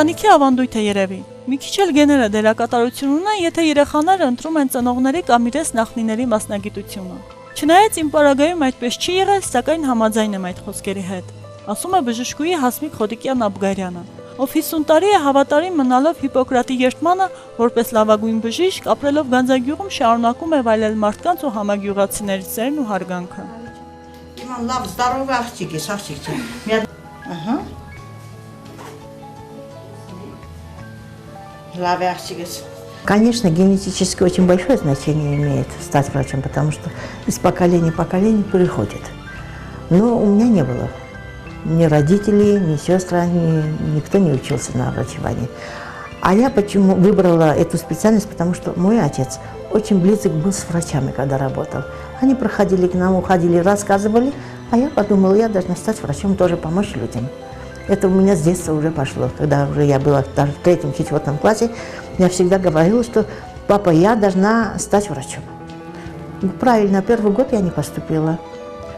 Ընտանիքի ավանդույթ է երևի։ Մի քիչ էլ գեները դերակատարություն ունեն, եթե երեխաները ընտրում են ծնողների կամ իրենց նախնիների մասնագիտությունը։ Չնայած իմ պարագայում այդպես չի եղել, սակայն համաձայն եմ այդ խոսքերի հետ, ասում է բժշկուհի Հասմիկ Խոտիկյան Աբգարյանը, ով 50 տարի է հավատարիմ մնալով Հիպոկրատի երդմանը, որպես լավագույն բժիշկ, ապրելով Գանձագյուղում շարունակում է վայելել մարդկանց ու համագյուղացիների սերն ու հարգանքը։ Լավ, здоровый աղջիկ ես, աղջիկ չէ։ Ահա։ Լավ աղջիկ ես։ Конечно, генетически очень большое значение имеет стать врачом, потому что из поколения в поколение переходит. Но у меня не было ни родителей, ни сестры, никто не учился на врачевании. А я почему выбрала эту специальность, потому что мой отец очень близок был с врачами, когда работал. Они проходили к нам, уходили, рассказывали, а я подумала, я должна стать врачом, тоже помочь людям. Это у меня с детства уже пошло. Когда уже я была в 3-4 классе, я всегда говорила, что папа, я должна стать врачом. Ну, правильно, первый год я не поступила,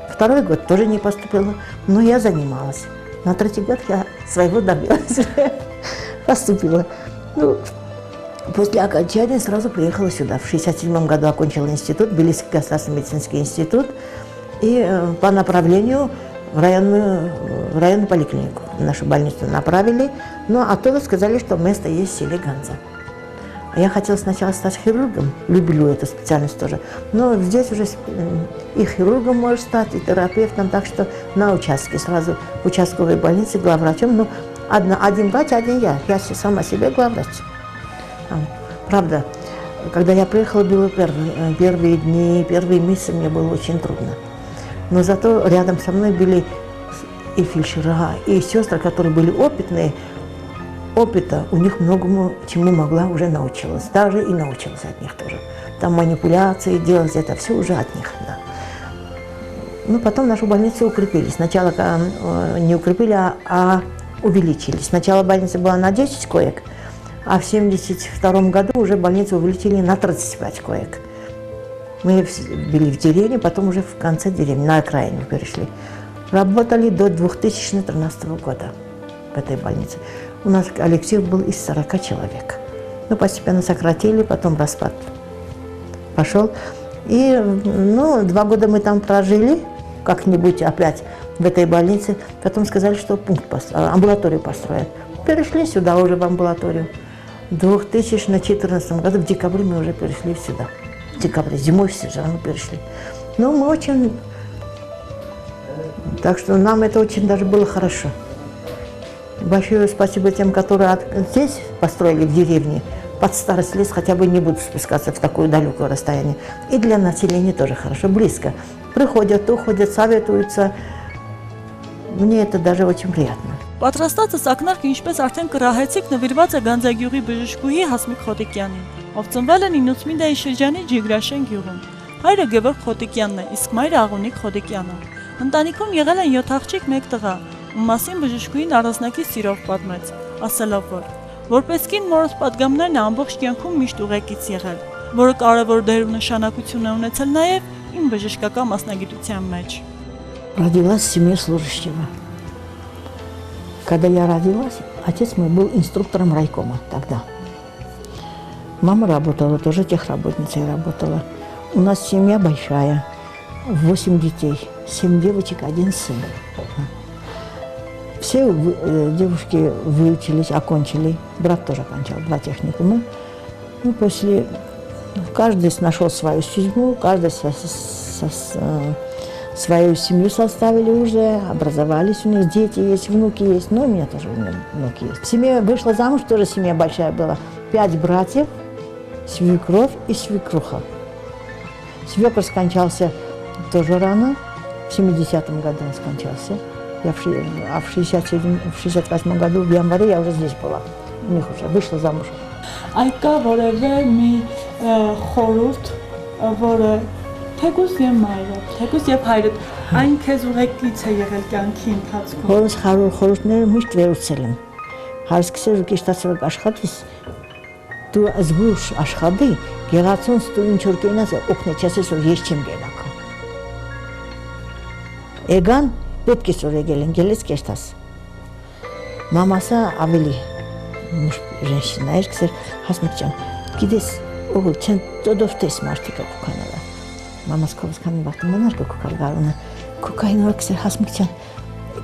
второй год тоже не поступила, но я занималась. На 3-й год я своего добилась, поступила. Ну, после окончания сразу приехала сюда. В 1967 году окончила институт, Тбилисский государственный медицинский институт, и по направлению в районную поликлинику. В нашу больницу направили, но оттуда сказали, что место есть в селе Ганза. Я хотела сначала стать хирургом, люблю эту специальность тоже, но здесь уже и хирургом можешь стать, и терапевтом, так что на участке, сразу в участковой больнице главврачом, но один врач, один я сама себе главврач. Правда, когда я приехала, было первые дни, первые месяцы мне было очень трудно. Но зато рядом со мной были и фельдшера, и сестры, которые были опытные. Опыта у них многому чему могла уже научилась. Даже и научилась от них тоже. Там манипуляции делать, это все уже от них. Да. Ну, потом нашу больницу укрепили. Сначала не укрепили, а увеличили. Сначала больница была на 10 коек, а в 1972 году уже больницу увеличили на 35 коек. Мы были в деревне, потом уже в конце деревни, на окраине перешли. Работали до 2013 года в этой больнице. У нас коллектив был из 40 человек. Ну, постепенно сократили, потом распад пошел. И, 2 года мы там прожили, как-нибудь опять в этой больнице. Потом сказали, что амбулаторию построят. Перешли сюда уже в амбулаторию. В 2014 году, в декабре, мы уже перешли сюда. В декабре, зимой все же мы перешли. Но мы очень... Так что нам это очень даже было хорошо. Большое спасибо тем, которые здесь построили в деревне. Под старость лет хотя бы не будут спускаться в такое далекое расстояние. И для населения тоже хорошо, близко. Приходят, уходят, советуются. Мне это даже очень приятно. Պատրաստածը սակնարկ ինչպես արդեն կռահեցիք նվիրված է Գանձագյուղի բժշկուհի Հասմիկ Խոտիկյանին, ով ծնվել է Նինուցմինդայի շրջանի Ջիգրաշեն գյուղում։ Հայրը Գևորգ Խոտիկյանն է, իսկ մայրը Աղունիկ Խոտիկյանը։ Ընտանիքում եղել են 7 աղջիկ, 1 տղա, ում մասին բժշկուհին առանձնակի սիրով պատմեց, ասելով, որ որպես կին մորս պատգամներն է ամբողջ կյանքում միշտ ուղեկից եղել, որը կարևոր դեր ու նշանակություն է ունեցել նաև իմ բժշկական մասնագիտության մեջ։ Родилась в семье служащего. Когда я родилась, отец мой был инструктором райкома тогда. Мама работала, тоже техработницей работала. У нас семья большая, 8 детей, 7 девочек, 1 сын. Все девушки выучились, окончили. Брат тоже окончил 2 техникума. Ну, после каждый нашел свою судьбу, каждый свою семью составили уже, образовались, у них дети есть, внуки есть, но у меня тоже внуки есть. Семья вышла замуж, тоже семья большая была. 5 братьев, свекровь и свекруха. Свекр скончался тоже рано, в 70-м году он скончался. А в 68 году, в январе, я уже здесь была. У них уже вышла замуж. Այկա որևէ մի խորհուրդ, որը թեկուզ եւ մայրը, թեկուզ եւ հայրդ, այն քեզ ուղեկից է եղել կյանքի ընթացքում։ Հորս խորհուրդները միշտ վերուցել եմ։ Հարսկսել ու կիշտացել աշխատից, դու զգուշ աշխատի, գեղացոնց դու ինչ որ կենաս օգնի, չասես որ ես չեմ գելակա։ Էգան պետք է որ եկել են, գելես կեշտաս։ Մամասա ավելի женщина, էր հասմիկ ջան, գիտես, օղուլ չեն ծոդով տես մարդիկը կուկանալա։ Մամաս կովսկանի բաղթի մոնար կուկալ գարունը, կուկային որ կսեր հասմիկ ջան,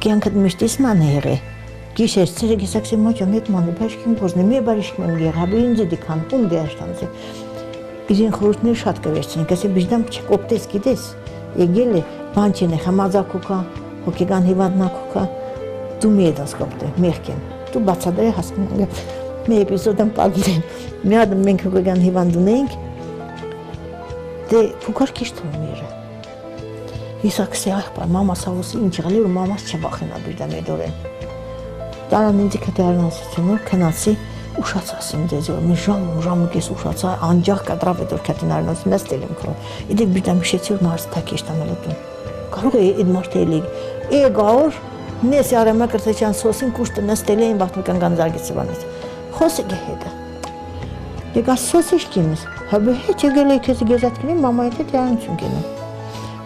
կյանքդ միշտ իսման է եղե, գիշեր ծերեկ իսակսի մոճան հետ մանը բաշկին բոզնի, մի բարիշկին եմ եղավ, ինձ էդի կան, ում դե աշտանձի։ Իրեն խորութներ շատ կվերցին, կասի բիժդամ չեք օպտես գիտես, եկել է, բան չեն է, խամազա կուկա, հոգեգան հիվանդնա կուկա, դու մի եդանց կոպտե, մեղքեն, դու բացադար է հասկին, մի էպիզոդն պագիրեն, մի ադմ մենք հոգեգան հիվանդ ունեինք, դե կուկար կիշտ հոմ երը։ Իսակսի աղբար, մամաս ավոսի ինչ եղել էր ու մամաս չվախենա բիժդամ եդորեն։ Տարան ինձի կտի արնասությունով կնացի ուշացասին ձեզ, մի ժամը կես ուշացա, անջաղ կտրավ էդ որ կտին արնասություն, նստել եմ քրով։ Իդեք բիժդամ հիշեցի որ մարս թակ եշտամել ոտուն։ Կարող է էդ մարդը էլի, գավոր, նես արեմա կրտեչան սոսին կուշտը նստել էին բաղթմիկան գանձարգից սվանից։ Խոսեք է հետը։ Եկ աս սոսիշ կինս, հաբը հետ եղել է քեզ գեզատ կնին, մամայի հետ երանություն կենում։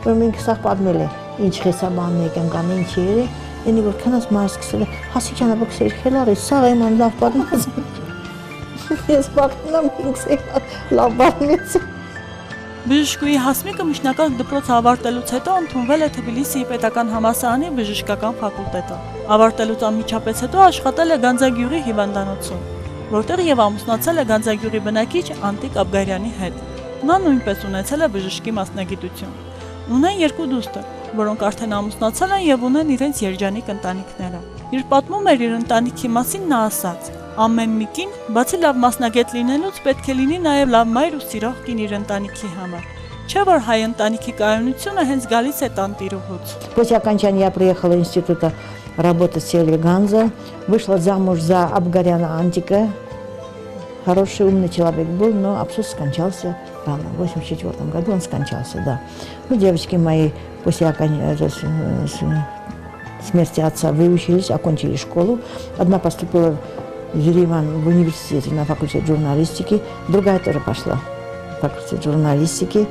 Որ մենք սաղ պատմել է, ինչ խեսաբանն եկեմ կան ինչ էր է, ենի որ կնաց մարս կսել է, հասիքյան ապոք սեր խելար է, սաղ էման լավ պատմած։ Ես բաղթնամ ինք սեյման լավ պատմեց։ Բժշկուհի Հասմիկը միջնակարգ դպրոց ավարտելուց հետո ընդունվել է Թբիլիսիի պետական համալսարանի բժշկական ֆակուլտետը։ Ավարտելուց անմիջապես հետո աշխատել է Գանձագյուղի հիվանդանոցում, որտեղ եւ ամուսնացել է Գանձագյուղի բնակիչ Անտիկ Աբգարյանի հետ։ Նա նույնպես ունեցել է բժշկի մասնագիտություն։ Ունեն երկու դուստր, որոնք արդեն ամուսնացել են եւ ունեն իրենց երջանիկ ընտանիքները։ Իր պատմում էր իր ընտանիքի մասին նա ասաց. ամեն մի կին, բացի լավ մասնագետ լինելուց, պետք է լինի նաեւ лав մայր ու սիրող կին իր ընտանիքի համար։ Չէ՞ որ հայ ընտանիքի կայունությունը հենց գալիս է տանտիրուհուց։ После окончания я приехала в института работать в селе Ганза, вышла замуж за Абгаряна Антика. Хороший, умный человек был, но абсурд скончался рано. В 1984 году он скончался, да. Ну, девочки мои после смерти отца выучились, окончили школу. Одна поступила в Ереван в университете на факультет журналистики, другая тоже пошла в факультет журналистики.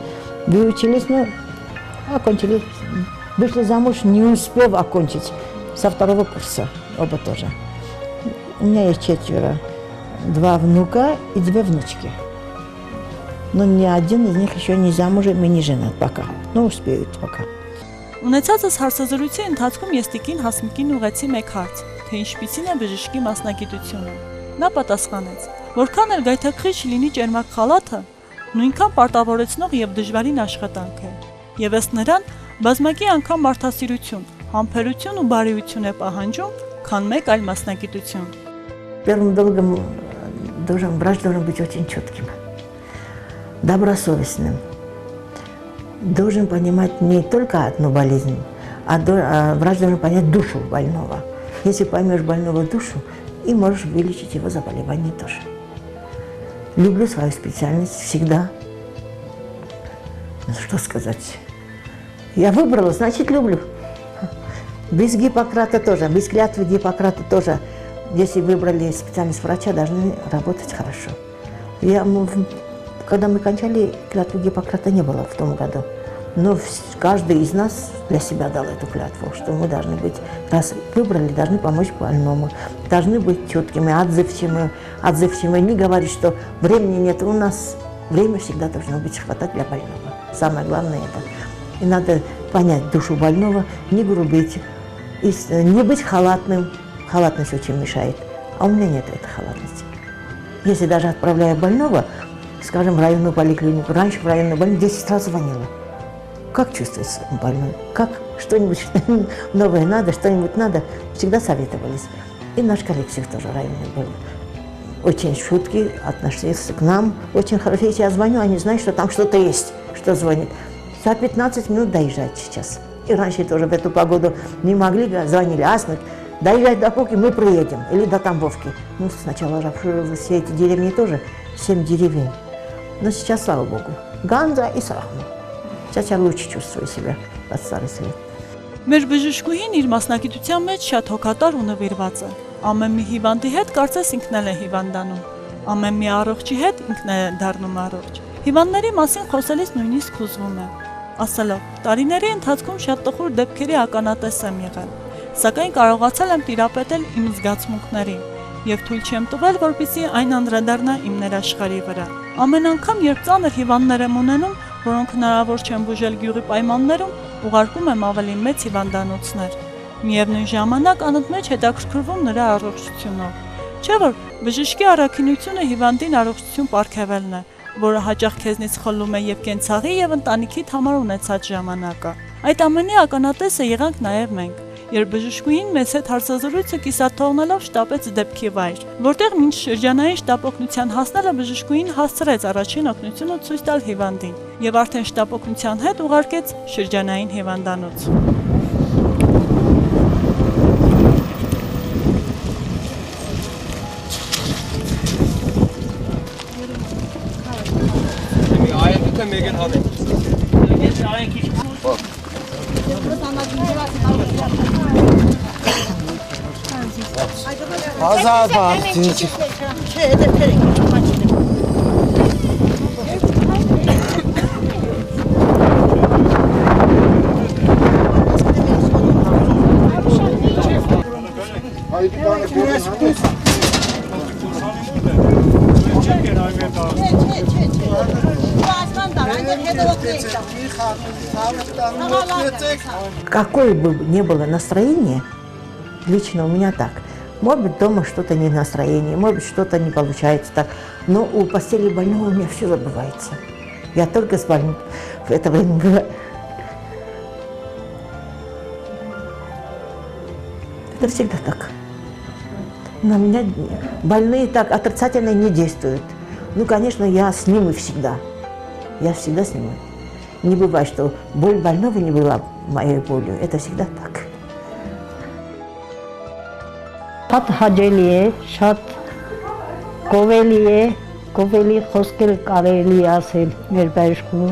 Выучились, но окончили. Вышли замуж, не успев окончить, со второго курса, оба тоже. У меня есть 4. 2 внука и 2 внучки. Но ни один из них еще не замужем и не женат пока. Но успеют пока. Ունեցածս հարցազրույցի ընթացքում ես տիկին Հասմիկին ուղեցի մեկ հարց, թե ինչպիսին է բժշկի մասնագիտությունը։ Նա պատասխանեց, որքան էլ գայթակղիչ լինի ճերմակ խալաթը, նույնքան պարտավորեցնող եւ դժվարին աշխատանք է։ Եվ ըստ նրան, բազմակի անգամ մարդասիրություն, համբերություն ու բարիություն է пահանջում, քան մեկ այլ մասնագիտություն։ Первым долгом врач должен быть очень чутким, добросовестным. Должен понимать не только одну болезнь, а врач должен понять душу больного. Если поймешь больного душу, и можешь вылечить его заболевание тоже. Люблю свою специальность всегда. Ну, что сказать? Я выбрала, значит люблю. Без Гиппократа тоже, без клятвы Гиппократа тоже. Если выбрали специальность врача, должны работать хорошо. Когда мы кончали, клятву Гиппократа не было в том году. Но каждый из нас для себя дал эту клятву, что мы должны быть, раз выбрали, должны помочь больному, должны быть чуткими, отзывчивыми. Не говорить, что времени нет. У нас время всегда должно быть хватать для больного. Самое главное это. И надо понять душу больного, не грубить, не быть халатным. Халатность очень мешает. А у меня нет этой халатности. Если даже отправляю больного, скажем, в районную поликлинику, раньше в районную больницу 10 раз звонила. Как чувствуется больной? Как что-нибудь новое надо, что-нибудь надо? Всегда советовались. И наш коллектив тоже районный был. Очень шутки, относились к нам. Очень хорошо. Если я звоню, они знают, что там что-то есть, что звонит. За 15 минут доезжать сейчас. И раньше тоже в эту погоду не могли, звонили Асмик. Доезжать до Пуки мы приедем, или до Тамбовки. Ну, сначала все эти деревни тоже, 7 деревень. Но сейчас, слава Богу, Ганза и Сахма. Сейчас я лучше чувствую себя от старости лет. Մեր բժշկուհին իր մասնագիտության մեջ շատ հոգատար ու նվիրված է։ Ամեն մի հիվանդի հետ կարծես ինքն էլ է հիվանդանում։ Ամեն մի առողջի հետ ինքն է դառնում առողջ։ Հիվանդների մասին խոսելիս նույնիսկ հուզվում է։ Ասելով, տարիների ընթացքում շատ տխուր դեպքերի ականատես եմ եղել, սակայն կարողացել եմ տիրապետել իմ զգացմունքներին։ եւ թույլ չեմ տվել, որպեսզի այն անդրադառնա իմ ներաշխարհի վրա։ Ամեն անգամ, երբ ծանր հիվանդներ եմ ունենում, որոնք հնարավոր չեն բուժել գյուղի պայմաններում, ուղարկում եմ ավելի մեծ հիվանդանոցներ։ Միևնույն ժամանակ անընդմեջ հետաքրքրվում նրա առողջությունով։ Չէ՞ որ բժշկի առաքինությունը հիվանդին առողջություն պարգևելն է, որը հաճախ քեզնից խլում է եւ կենցաղի եւ ընտանիքիդ համար ունեցած ժամանակը։ Այդ ամենի ականատեսը եղանք նաեւ մենք, երբ բժշկուհին մեզ հետ հարցազրույցը կիսաթողնելով շտապեց դեպքի վայր, որտեղ մինչ շրջանային շտապ օգնության հասնելը բժշկուհին հասցրեց առաջին օգնությունը ցույց տալ հիվանդին եւ արդեն շտապ օգնության հետ ուղարկեց շրջանային հիվանդանոց։ Megan Hobbit. Какое бы ни было настроение, лично у меня так. Может быть, дома что-то не настроение, может быть, что-то не получается так. Но у постели больного у меня все забывается. Я только с больным в это время была. Это всегда так. На меня больные так отрицательно не действуют. Ну, конечно, я с ними всегда. Я всегда с ними. Не бывает, что боль больного не была моей болью. Это всегда так. Շատ հաճելի է, շատ գովելի է, գովելի խոսքեր կարելի ասել մեր բժշկու։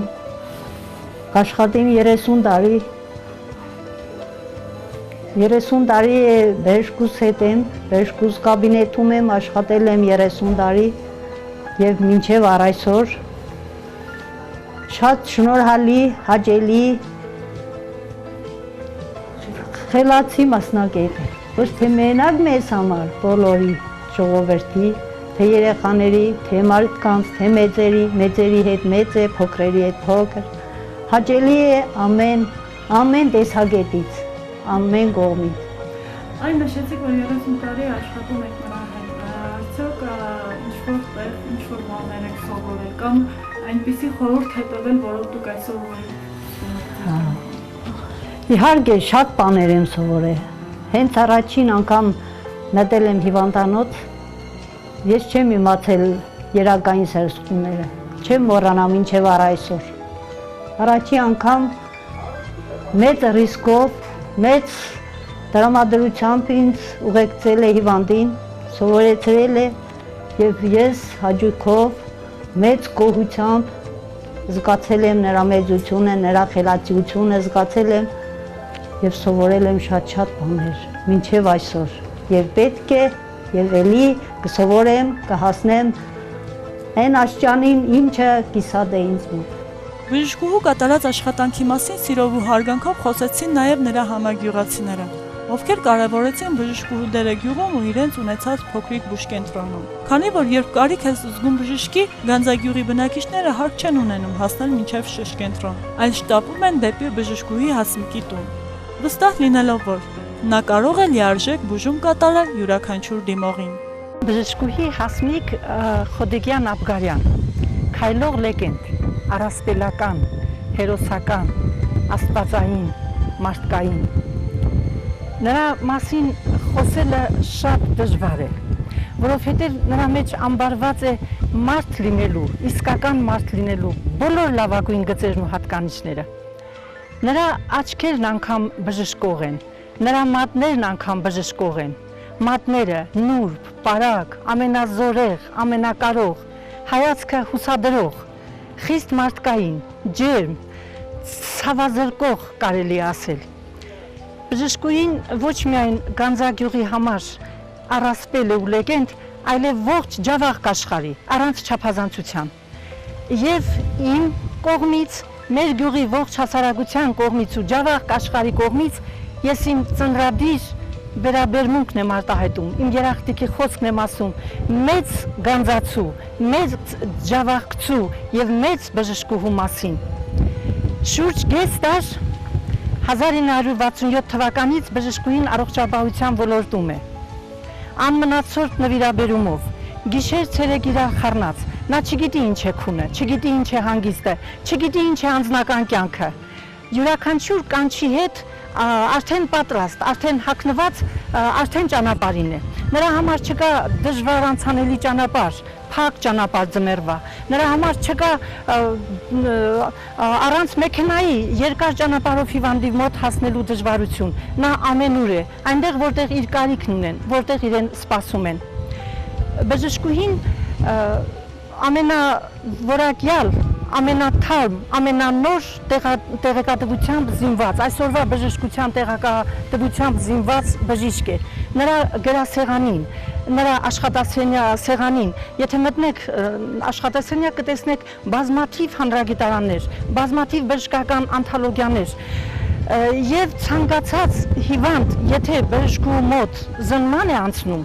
Աշխատեմ 30 տարի։ 30 տարի է բժշկուս հետ եմ, բժշկուս կաբինետում եմ, աշխատել եմ 30 տարի եւ մինչեւ առայսօր շատ շնորհալի, հաճելի խելացի մասնակետ է։ Ոչ թե մենակ մեզ համար, բոլորի ժողովրդի, թե երեխաների, թե մարդկանց, թե մեծերի հետ մեծ է, փոքրերի հետ փոքր։ Հաճելի է ամեն տեսակետից, ամեն կողմից։ Այն նշեցիք, որ 30 տարի աշխատում եք նրա հետ, արդյոք ինչ-որ տեղ, ինչ-որ բաներ եք սովորել, կամ այնպիսի խորհուրդ է տվել, որով դուք այսօր Իհարկե, շատ բաներ եմ սովորել։ Հենց առաջին անգամ մտել եմ հիվանդանոց, ես չեմ իմացել երակային սերսումները, չեմ մոռանա մինչև առայսօր։ Առաջին անգամ մեծ ռիսկով, մեծ տրամադրությամբ ինձ ուղեկցել է հիվանդին, սովորեցրել է եւ ես հաճույքով, մեծ գոհությամբ զգացել եմ նրա մեծությունը, նրա խելացիությունը զգացել եմ եւ սովորել եմ շատ բաներ, մինչև այսօր։ Եվ պետք է եւ ելի կսովորեմ, կհասնեմ այն աշճանին, ինչը կիսատ է ինձ մոտ։ Բժշկուհու կատարած աշխատանքի մասին սիրով ու հարգանքով խոսեցին նաեւ նրա համագյուղացիները, ովքեր կարևորեցին բժշկուհու դերը գյուղում ու իրենց ունեցած փոքրիկ բուժկենտրոնում։ Քանի որ երբ կարիք ես զգում բժշկի, Գանձագյուղի բնակիչները հարկ չեն ունենում հասնել մինչև շրջկենտրոն, այլ շտապում են դեպի բժշկուհի Հասմիկի տուն։ Վստահ լինելով, որ նա կարող է լիարժեք բուժում կատարել յուրաքանչյուր դիմողին։ Բժշկուհի Հասմիկ Խոդեգյան Աբգարյան, քայլող լեգենդ, առասպելական, հերոսական, աստվածային, մարդկային։ Նրա մասին խոսելը շատ դժվար է, որովհետև նրա մեջ ամբարված է մարդ լինելու, իսկական մարդ լինելու բոլոր լավագույն գծերն ու հատկանիշները։ Նրա աչքերն անգամ բժշկող են, նրա մատներն անգամ բժշկող են, մատները նուրբ, պարակ, ամենազորեղ, ամենակարող, հայացքը հուսադրող, խիստ մարդկային, ջերմ, ցավազրկող կարելի ասել։ Բժշկուհին ոչ միայն Գանձագյուղի համար առասպել է ու լեգենդ, այլև ողջ ջավախ աշխարհի, առանց չափազանցության։ Եվ իմ կողմից, մեր գյուղի ողջ հասարակության կողմից ու ջավախ աշխարհի կողմից ես իմ ծնրադիր վերաբերմունքն եմ արտահայտում, իմ երախտիկի խոսքն եմ ասում, մեծ գանձացու, մեծ ջավախցու եւ մեծ բժշկուհու մասին։ Շուրջ կես դար 1967 թվականից բժշկուհին առողջապահության ոլորտում է։ Անմնացորդ նվիրաբերումով, գիշեր ցերեկ իրար խառնած, նա չգիտի ինչ է քունը, չգիտի ինչ է հանգիստը, չգիտի ինչ է անձնական կյանքը։ Յուրաքանչյուր կանչի հետ արդեն պատրաստ, արդեն հագնված, արդեն ճանապարհին է։ Նրա համար չկա դժվար անցանելի ճանապարհ, փակ ճանապարհ ձմեռվա։ Նրա համար չկա առանց մեքենայի երկար ճանապարհով հիվանդի մոտ հասնելու դժվարություն։ Նա ամենուր է, այնտեղ որտեղ իր կարիքն ունեն, որտեղ իրեն սպասում են։ Բժշկուհին ամենավորակյալ, ամենաթարմ, ամենանոր տեղեկատվությամբ զինված, այսօրվա բժշկության տեղեկատվությամբ զինված բժիշկ է։ Նրա գրասեղանին, նրա աշխատասենյակին, եթե մտնեք աշխատասենյակ կտեսնեք բազմաթիվ հանրագիտարաններ, բազմաթիվ բժշկական անթոլոգիաներ, եւ ցանկացած հիվանդ, եթե բժշկու մոտ զննման է անցնում,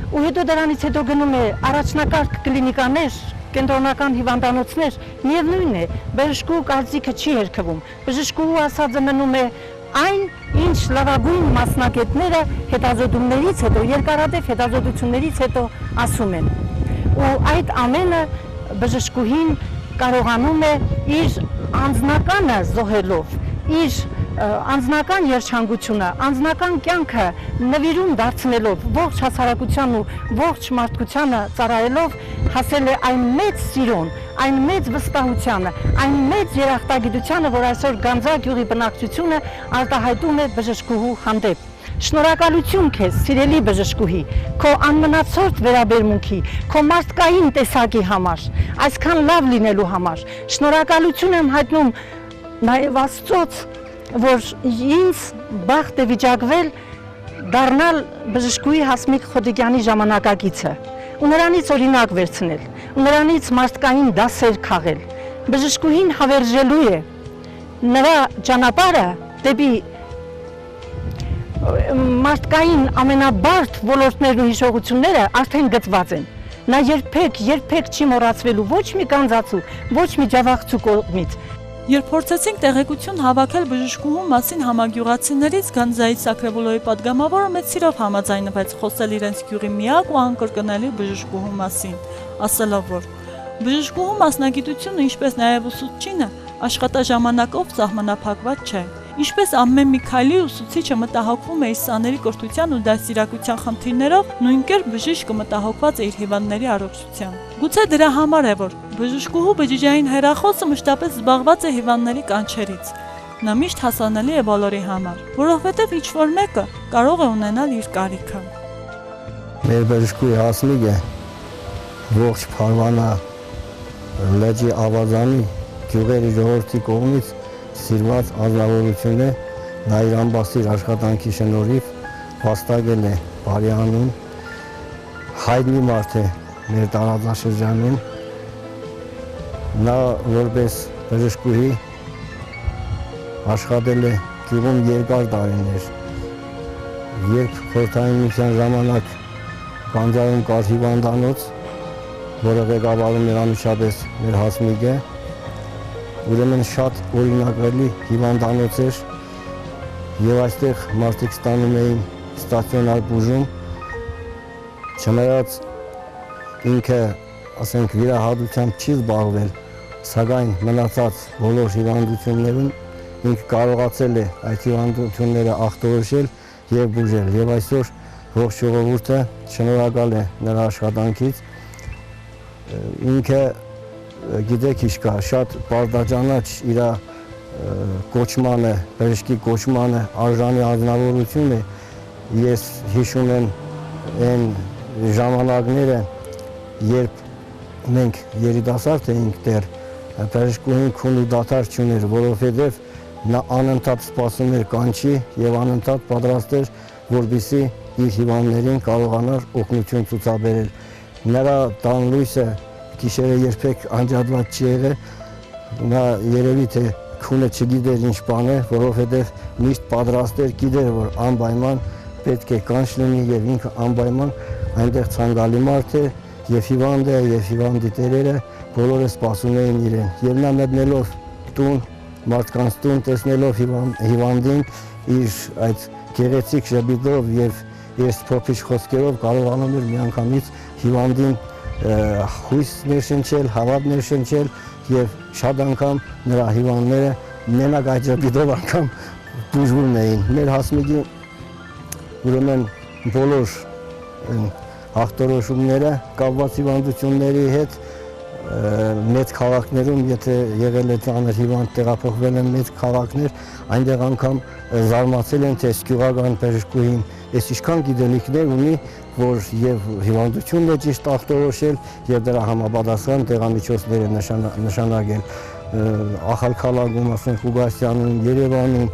ու հետո դրանից հետո գնում է առաջնակարգ կլինիկաներ, կենտրոնական հիվանդանոցներ, միևնույն է, բժշկու կարծիքը չի երգվում, բժշկու ասածը մնում է այն, ինչ լավագույն մասնագետները հետազոտումներից հետո, երկարատև հետազոտություններից հետո ասում են։ Ու այդ ամենը բժշկուհին կարողանում է իր անձնականը զոհելով, իր անձնական երջանկությունը, անձնական կյանքը նվիրում դարձնելով, ողջ հասարակության ու ողջ մարդկությանը ծառայելով հասել է այն մեծ սիրուն, այն մեծ վստահությանը, այն մեծ երախտագիտությանը, որ այսօր Գանձակ գյուղի բնակչությունը արտահայտում է բժշկուհու հանդեպ։ Շնորհակալություն քեզ, սիրելի բժշկուհի, քո անմնացորդ վերաբերմունքի, քո մարդկային տեսակի համար, այսքան լավ լինելու համար։ Շնորհակալություն եմ հայտնում նաև Աստծոց, որ ինձ բախտ է վիճակվել դառնալ բժշկուհի Հասմիկ Խոդիկյանի ժամանակակիցը, ու նրանից օրինակ վերցնել, ու նրանից մարդկային դասեր քաղել։ Բժշկուհին հավերժելու է նրա ճանապարհը դեպի մարդկային ամենաբարդ ոլորտներն ու հիշողությունները արդեն գծված են։ Նա երբեք չի մոռացվելու ոչ մի կանձացու, ոչ մի ջավախցու կողմից։ Երբ փորձեցինք տեղեկություն հավաքել բժշկուհու մասին համագյուղացիներից, Գանձայի Սակրեվոլոյի падգամավորը մեծ սիրով համաձայնվեց խոսել իրենց գյուղի միակ ու անկրկնելի բժշկուհու մասին, ասելով, որ բժշկուհու մասնագիտությունը, ինչպես նաև ուսուցչինը, աշխատաժամանակով սահմանափակված չէ։ Ինչպես ամեն մի քայլի ուսուցիչը մտահոգվում է իր սաների կրթության ու դաստիարակության խնդիրներով, նույնքեր բժիշկը մտահոգված է իր հիվանդների առողջությամբ։ Գուցե դրա համար է, որ բժշկուհու բջջային հեռախոսը մշտապես զբաղված է հիվանդների կանչերից։ Նա միշտ հասանելի է բոլորի համար, որովհետև ինչ-որ մեկը կարող է ունենալ իր կարիքը։ Մեր բժշկուհի Հասմիկը ողջ Փարվանա լեջի ավազանի գյուղերի ժողովրդի կողմից սիրված անձնավորություն է, նա իր ամբաստիր աշխատանքի շնորհիվ վաստակել է բարիանուն, հայտնի մարդ է մեր տարածաշրջանում, նա որպես բժշկուհի աշխատել է գյուղում երկար տարիներ, երբ Խորհրդային Միության ժամանակ Գանձայում կար հիվանդանոց, որը ղեկավարում էր անմիջապես մեր Հասմիկը, ուրեմն շատ օրինակելի հիվանդանոց էր եւ այստեղ մարդիկ ստանում էին ստացիոնար բուժում, չնայած ինքը, ասենք, վիրահատությամբ չի զբաղվել, սակայն մնացած բոլոր հիվանդություններում ինքը կարողացել է այդ հիվանդությունները ախտորոշել եւ բուժել եւ այսօր ողջ ժողովուրդը շնորհակալ է նրա աշխատանքից։ Ինքը գիտեք ինչ կա, շատ բարդաճանաչ իր կոչմանը, բժշկի կոչմանը արժանի անձնավորություն է։ Ես հիշում եմ այն ժամանակները, երբ մենք երիտասարդ էինք դեռ, բժշկուհին քուն ու դադար չուներ, որովհետև նա անընդհատ սպասում էր կանչի եւ անընդհատ պատրաստ էր, որպեսզի իր հիվանդներին կարողանար օգնություն ցուցաբերել։ Նրա տանլույսը գիշերը երբեք անջատված չի եղել, նա երևի թե քունը չգիտեր ինչ բան է, որովհետև միշտ պատրաստ էր, գիտեր, որ անպայման պետք է կանչ լինի եւ ինքը անպայման այնտեղ ցանկալի մարդ է եւ հիվանդ է եւ հիվանդի տերերը բոլորը սպասում էին իրեն եւ նա մտնելով տուն մարդկանց տուն տեսնելով հիվանդին իր այդ գեղեցիկ ժպիտով եւ իր փոփիշ խոսքերով կարողանում էր միանգամից հիվանդին հույս ներշնչել, հավատ ներշնչել եւ շատ անգամ նրա հիվանդները մենակ այդ ժպիտով անգամ բուժվում էին։ Մեր հասմիկի ուրեմն բոլոր հաղթորոշումները կապված հիվանդությունների հետ մեծ քաղաքներում, եթե եղել է ծանր հիվանդ տեղափոխվել են մեծ քաղաքներ, այնտեղ անգամ զարմացել են, թե սկյուղական բժշկուհին այս ինչքան գիտելիքներ ունի, որ եւ հիվանդությունն է ճիշտ ախտորոշել եւ դրա համապատասխան տեղամիջոցներ է նշանակել։ Ախալքալագում, ասենք Ուգասյանում, Երևանում,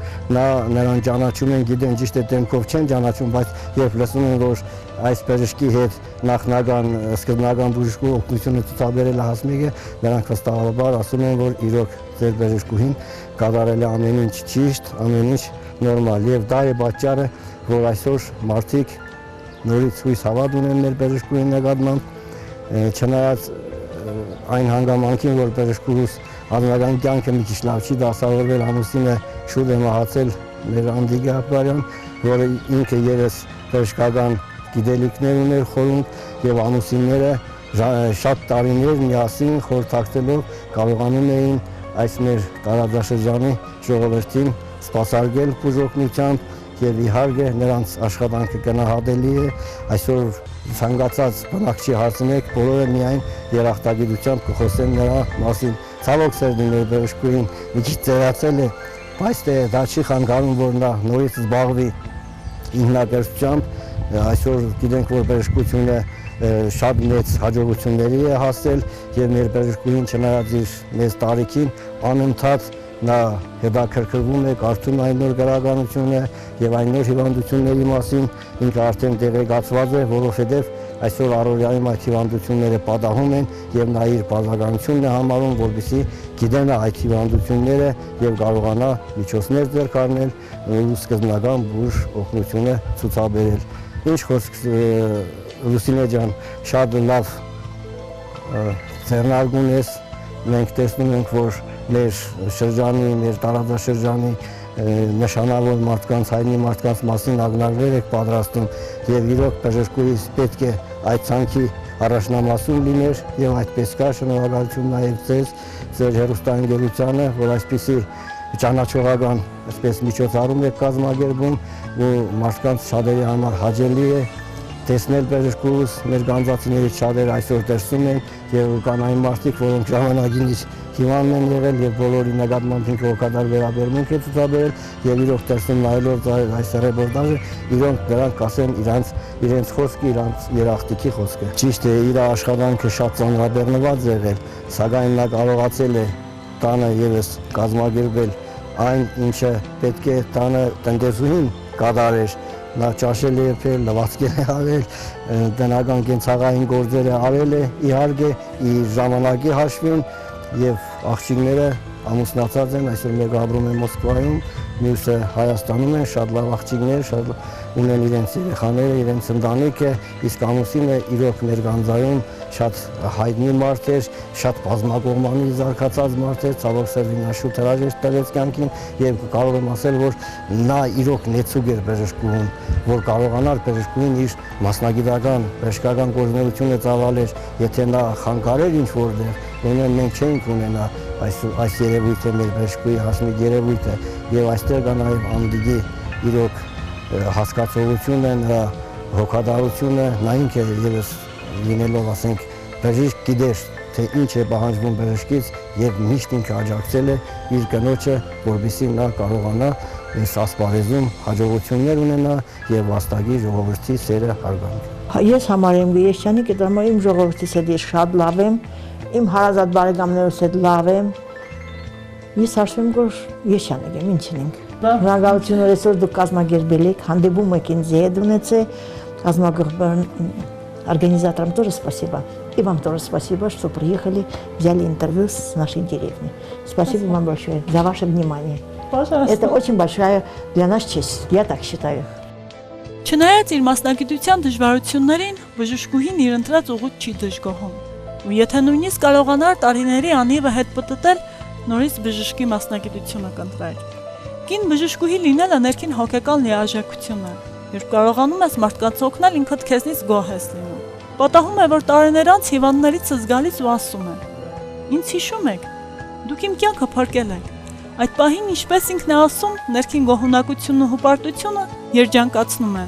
նրան ճանաչում են, գիտեն ճիշտ է դեմքով չեն ճանաչում, բայց երբ լսում են, որ այս բժշկի հետ նախնական սկզբնական բժշկու օգնությունը ցուցաբերել է հասմիկը, նրանք վստահաբար ասում են, որ իրոք ձեր բժշկուհին կատարել է ամեն ինչ ճիշտ, ամեն ինչ նորմալ եւ դա է պատճառը, որ այսօր մարդիկ նորից հույս հավատ ունեն մեր բժշկուհի նկատմամբ, չնայած այն հանգամանքին, որ բժշկուհուս անձնական կյանքը մի քիչ լավ չի դասավորվել, ամուսինը շուտ է մահացել մեր Անդիգ Աղբարյան, որը ինքը երես բժշկական գիտելիքներ ուներ խորհուրդ եւ ամուսինները շատ տարիներ միասին խորհրդակցելով կարողանում էին այս մեր տարածաշրջանի ժողովրդին սպասարկել բուժօգնությամբ եւ իհարկե նրանց աշխատանքը գնահատելի է այսօր ցանկացած բնակչի հարցնեք բոլորը միայն երախտագիտությամբ կխոսեն նրա մասին ցավոք սերդին մեր բժշկուհին մի քիչ ծերացել է բայց դա չի խանգարում որ նա նորից զբաղվի ինքնակերպությամբ այսօր գիտենք որ բժշկությունը շատ մեծ հաջողությունների է հասել եւ մեր բժշկուհին չնայած իր մեծ տարիքին անընդհատ նա հետաքրքրվում է, կարդում այն նոր գրականությունը եւ այն նոր հիվանդությունների մասին ինքը արդեն տեղեկացված է, որովհետեւ այսօր առօրյայում այդ հիվանդությունները պատահում են եւ նա իր բազականությունն է համարում, որպեսզի գիտենա այդ հիվանդությունները եւ կարողանա միջոցներ ձեռք առնել ու սկզբնական բուժ օգնությունը ցուցաբերել։ Ինչ խոսք Լուսինե ջան, շատ լավ ձեռնարկում ես, մենք տեսնում ենք, որ մեր շրջանի, մեր տարածաշրջանի նշանավոր մարդկանց, հայտնի մարդկանց մասին ակնարկներ եք պատրաստում եւ իրոք բժշկուհիս պետք է այդ ցանկի առաջնամասում լիներ եւ այդպես կա շնորհակալություն նաեւ ձեր հեռուստաընկերությանը, որ այսպիսի ճանաչողական այսպես միջոցառում եք կազմակերպում ու մարդկանց շատերի համար հաճելի է տեսնել բժշկուհուս, մեր գանձացիներից շատեր այսօր տեսնում են եւ կան այն մարդիկ, որոնք ժամանակին հիվանդ են եղել եւ բոլորի նկատմամբ ինքը օգտակար վերաբերմունք է ցուցաբերել եւ իրոք տեսնում նայելով այս ռեպորտաժը, իրենք դրանք կասեն իրենց խոսքը, իրենց երախտիկի խոսքը։ Ճիշտ է, իր աշխատանքը շատ ծանրաբեռնված եղել, սակայն նա կարողացել է տանը եւս կազմակերպել այն, ինչը պետք է տանը տնտեսուհին կատարեր։ Նա ճաշել է եփել, լվացքել է արել, տնական կենցաղային գործեր է արել է, իհարկե իր ժամանակի հաշվին եւ աղջիկները ամուսնացած են, այսօր մեկը ապրում է Մոսկվայում, մյուսը Հայաստանում են, շատ լավ աղջիկներ, շատ ունեն իրենց երեխաները, իրենց ընտանիքը, իսկ ամուսինը իրոք մեր գանձայում շատ հայտնի մարդ էր, շատ բազմակողմանի զարգացած մարդ էր, ցավոք սերդին նա շուտ հրաժեշտ տվեց կյանքին եւ կարող եմ ասել, որ նա իրոք նեցուկ էր բժշկուհուն, որ կարողանար բժշկուհին իր մասնագիտական, բժշկական գործունեությունը ծավալեր, եթե նա խանգարեր ինչ որտեղ, ուրեմն մենք չէինք ունենա այս երևույթը մեր բժշկուհի հասմիկ երևույթը եւ այստեղ կա նաեւ Անդիգի իրոք հասկացողությունը, նրա հոգատարությունը, նա ինքը եւս լինելով ասենք բժիշկ գիտեր թե ինչ է պահանջվում բժշկից եւ միշտ ինքը աջակցել է իր կնոջը, որպեսզի նա կարողանա այս ասպարեզում հաջողություններ ունենա եւ վաստակի ժողովրդի սերը հարգանք։ Ես համարեմ Գեշյանի կտամը իմ ժողովրդիս հետ շատ լավ եմ, իմ հարազատ բարեկամներս հետ լավ եմ։ Ես ասում եմ, որ Գեշյանիկ եմ, ինչն ենք։ Շնորհակալություն, որ այսօր դուք կազմակերպել եք, հանդիպում եք ինձ հետ ունեցել, կազմակերպել организаторам тоже спасибо. И вам тоже спасибо, что приехали, взяли интервью с нашей деревни. Спасибо вам большое за ваше внимание. Пожалуйста. Это очень большая для нас честь, я так считаю. Չնայած իր մասնագիտության դժվարություններին, բժշկուհին իր ընտրած ուղուց չի դժգոհում։ Ու եթե նույնիսկ կարողանար տարիների անիվը հետ պտտել, նորից բժշկի մասնագիտությունը կընտրել։ Կին բժշկուհի լինելը ներքին հոգեկան լիարժեքություն է։ Երբ կարողանում ես մարդկանց օգնել, ինքդ քեզնից գոհ ես լինում։ Պատահում է, որ տարիներ անց հիվանդներից գալիս ու ասում է. «Ինձ հիշում եք, դուք իմ կյանքը փրկել եք»։ Այդ պահին, ինչպես ինքն է ասում, ներքին գոհունակությունն ու հպարտությունը երջանկացնում է։